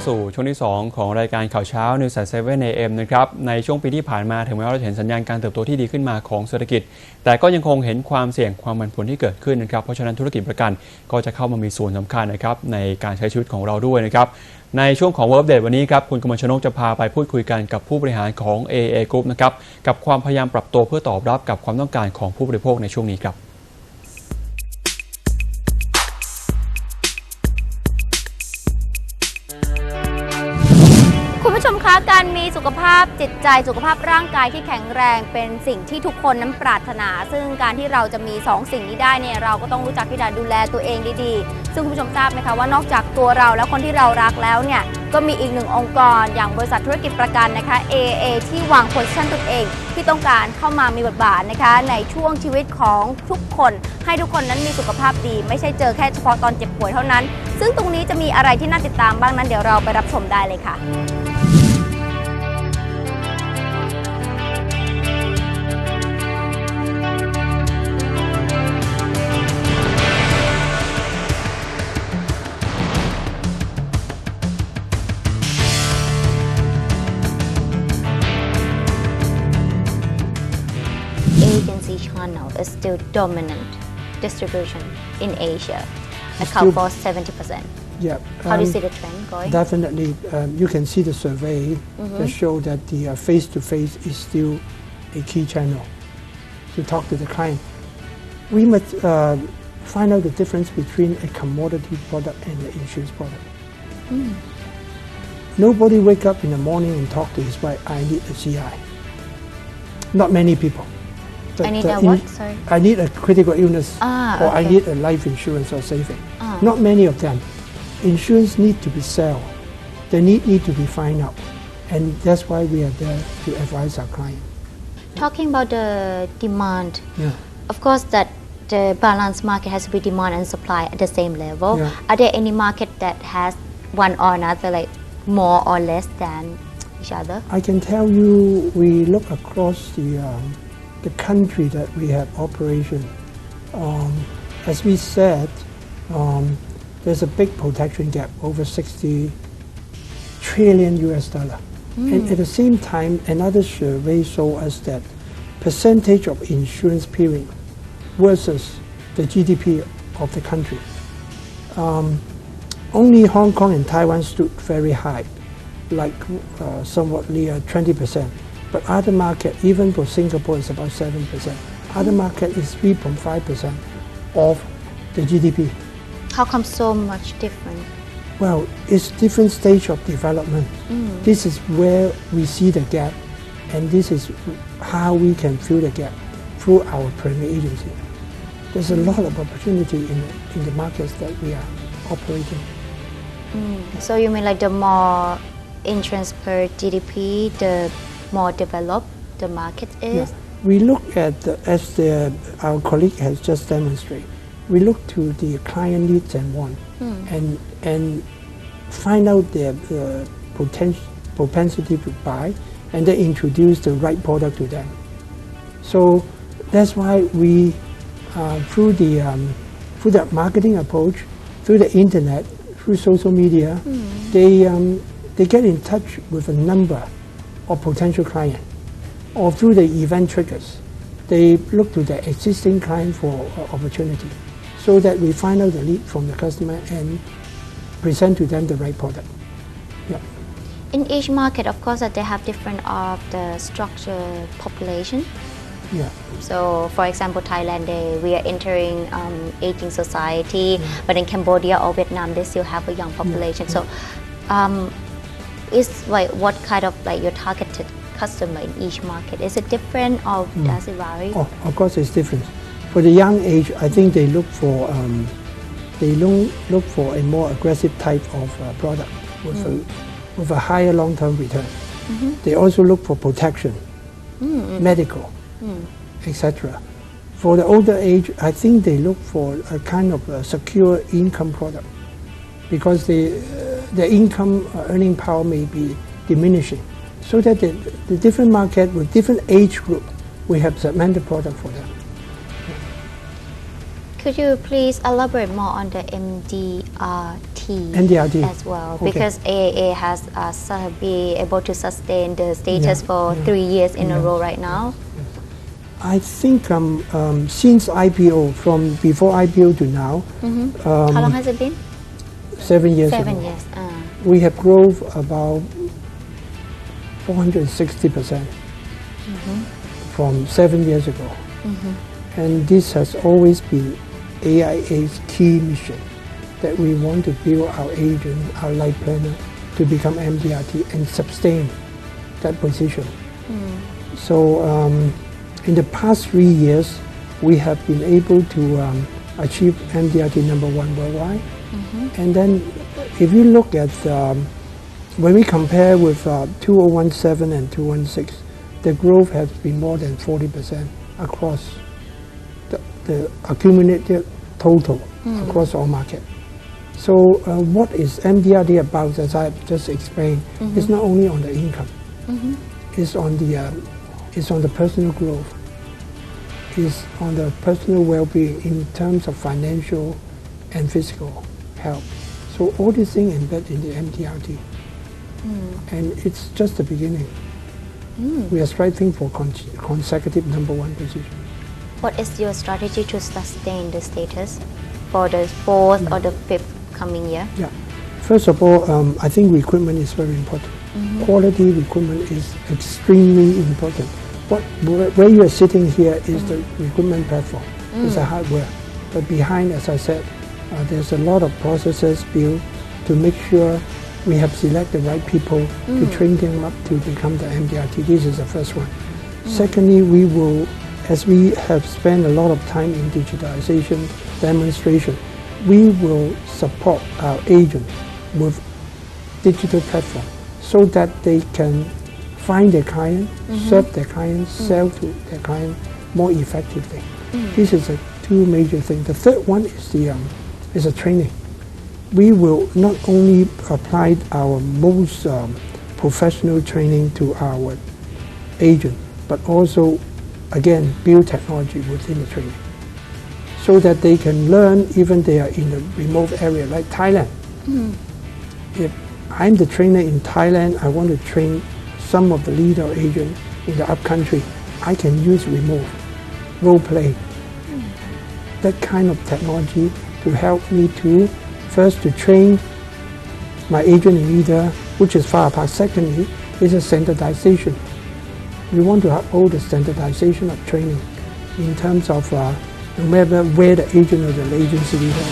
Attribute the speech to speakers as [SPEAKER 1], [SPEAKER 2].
[SPEAKER 1] สู่ช่วงที่2ของรายการข่าวเช้า News at 7 AM นะครับในช่วงปีที่ผ่านมาถึงแม้ว่าเราเห็นสัญญาณการเติบโตที่ดีขึ้นมาของเศรษฐกิจแต่ก็ยังคงเห็นความเสี่ยงความผันผวนที่เกิดขึ้นนะครับเพราะฉะนั้นธุรกิจประกันก็จะเข้ามามีส่วนสำคัญนะครับในการใช้ชีวิตของเราด้วยนะครับในช่วงของ World Update วันนี้ครับคุณกมลชนกจะพาไปพูดคุยกันกับผู้บริหารของ AIA Group นะครับกับความพยายามปรับตัวเพื่อตอบรับกับความต้องการของผู้บริโภคในช่วงนี้ครับ
[SPEAKER 2] คุณผู้ชมคะการมีสุขภาพจิตใจสุขภาพร่างกายที่แข็งแรงเป็นสิ่งที่ทุกคนนั้นปรารถนาซึ่งการที่เราจะมี2สิ่งนี้ได้เนี่ยเราก็ต้องรู้จักที่จะดูแลตัวเองดีๆซึ่งคุณผู้ชมทราบไหมคะว่านอกจากตัวเราและคนที่เรารักแล้วเนี่ยก็มีอีกหนึ่งองค์กรอย่างบริษัทธุรกิจประกันนะคะ AIA ที่วางโพสิชันตนเองที่ต้องการเข้ามามีบทบาทนะคะในช่วงชีวิตของทุกคนให้ทุกคนนั้นมีสุขภาพดีไม่ใช่เจอแค่เฉพาะตอนเจ็บป่วยเท่านั้นซึ่งตรงนี้จะมีอะไรที่น่าติดตามบ้างนั้นเดี๋ยวเราไปรับชมได้เลยค่ะ
[SPEAKER 3] Agency channel is still dominant distribution in Asia, account for 70%.
[SPEAKER 4] Yeah.
[SPEAKER 3] How do you see the trend going?
[SPEAKER 4] Definitely, you can see the survey that show that the face-to-face is still a key channel to talk to the client. We must find out the difference between a commodity product and an insurance product. Nobody wake up in the morning and talk to his wife, I need a CI. Not many people.
[SPEAKER 3] I need a what? Sorry.
[SPEAKER 4] I need a critical illness or I need a life insurance or saving. Not many of them. Insurance need to be sold. The need to be found out. And that's why we are there to advise our client.
[SPEAKER 3] Talking about the demand,
[SPEAKER 4] Yeah.
[SPEAKER 3] of course that the balanced market has to be demand and supply at the same level.
[SPEAKER 4] Yeah.
[SPEAKER 3] Are there any market that has one or another like more or less than each other?
[SPEAKER 4] I can tell you, we look across the country that we have operation. As we said, there's a big protection gap, over 60 trillion US dollar. And at the same time, another survey showed us that percentage of insurance premium versus the GDP of the country. Only Hong Kong and Taiwan stood very high, like somewhat near 20%. But other market, even for Singapore, is about 7%. Other market is 3.5% of the GDP.
[SPEAKER 3] How come so much different?
[SPEAKER 4] Well, it's different stage of development. This is where we see the gap, and this is how we can fill the gap through our premier agency. There's a lot of opportunity in the markets that we are operating.
[SPEAKER 3] So you mean like the more insurance per GDP, the more developed the market is?
[SPEAKER 4] Yeah. We look at, our colleague has just demonstrated, we look to the client needs and want and find out their propensity to buy and then introduce the right product to them. So that's why we, through the marketing approach, through the internet, through social media, they get in touch with a number of potential clients, or through the event triggers. They look to the existing client for opportunity, so that we find out the lead from the customer and present to them the right product. Yeah.
[SPEAKER 3] In each market, of course, that they have different of the structure population.
[SPEAKER 4] Yeah.
[SPEAKER 3] So, for example, Thailand, we are entering aging society, but in Cambodia or Vietnam, they still have a young population. So, is like what kind of like your targeted customer in each market? Is it different or does it vary?
[SPEAKER 4] Oh, of course, it's different. For the young age, I think they look for a more aggressive type of product with a higher long-term return. They also look for protection, medical, etc. For the older age, I think they look for a kind of a secure income product, because their income earning power may be diminishing. So that the different market with different age group, we have segmented product for them.
[SPEAKER 3] Could you please elaborate more on the MDRT,
[SPEAKER 4] NDRT.
[SPEAKER 3] as well?
[SPEAKER 4] Okay.
[SPEAKER 3] Because AAA has be able to sustain the status for 3 years in a row right now.
[SPEAKER 4] I think since IPO, from before IPO to now,
[SPEAKER 3] How long has it been?
[SPEAKER 4] 7 years
[SPEAKER 3] 7
[SPEAKER 4] ago,
[SPEAKER 3] years.
[SPEAKER 4] we have grown about 460% from 7 years ago. And this has always been AIA's key mission, that we want to build our agent, our life planner, to become MDRT and sustain that position. So in the past 3 years, we have been able to achieve MDRT #1 worldwide. And then if you look at, when we compare with 2017 and 2016, the growth has been more than 40% across the accumulated total across all markets. So what is MDRT about, as I just explained, it's not only on the income, it's on the personal growth, it's on the personal well-being in terms of financial and physical health. So all these things embed in the MDRT. And it's just the beginning. We are striving for consecutive #1 position.
[SPEAKER 3] What is your strategy to sustain the status for the 4th or the 5th coming year?
[SPEAKER 4] Yeah. First of all, I think recruitment is very important. Quality recruitment is extremely important. Where you are sitting here is the recruitment platform. It's a hardware. But behind, as I said, there's a lot of processes built to make sure we have selected the right people to train them up to become the MDRT. This is the first one. Secondly, we will, as we have spent a lot of time in digitalization demonstration, we will support our agents with digital platform so that they can find their client, serve their client, sell to their client more effectively. This is the two major things. The third one is a training. We will not only apply our most professional training to our agent, but also, again, build technology within the training, so that they can learn even they are in a remote area like Thailand. If I'm the trainer in Thailand, I want to train some of the leader agent in the upcountry, I can use remote role play. That kind of technology to help me to first to train my agent and leader, which is far apart. Secondly, is a standardization. We want to uphold the standardization of training in terms of no matter where the agent or the agency leader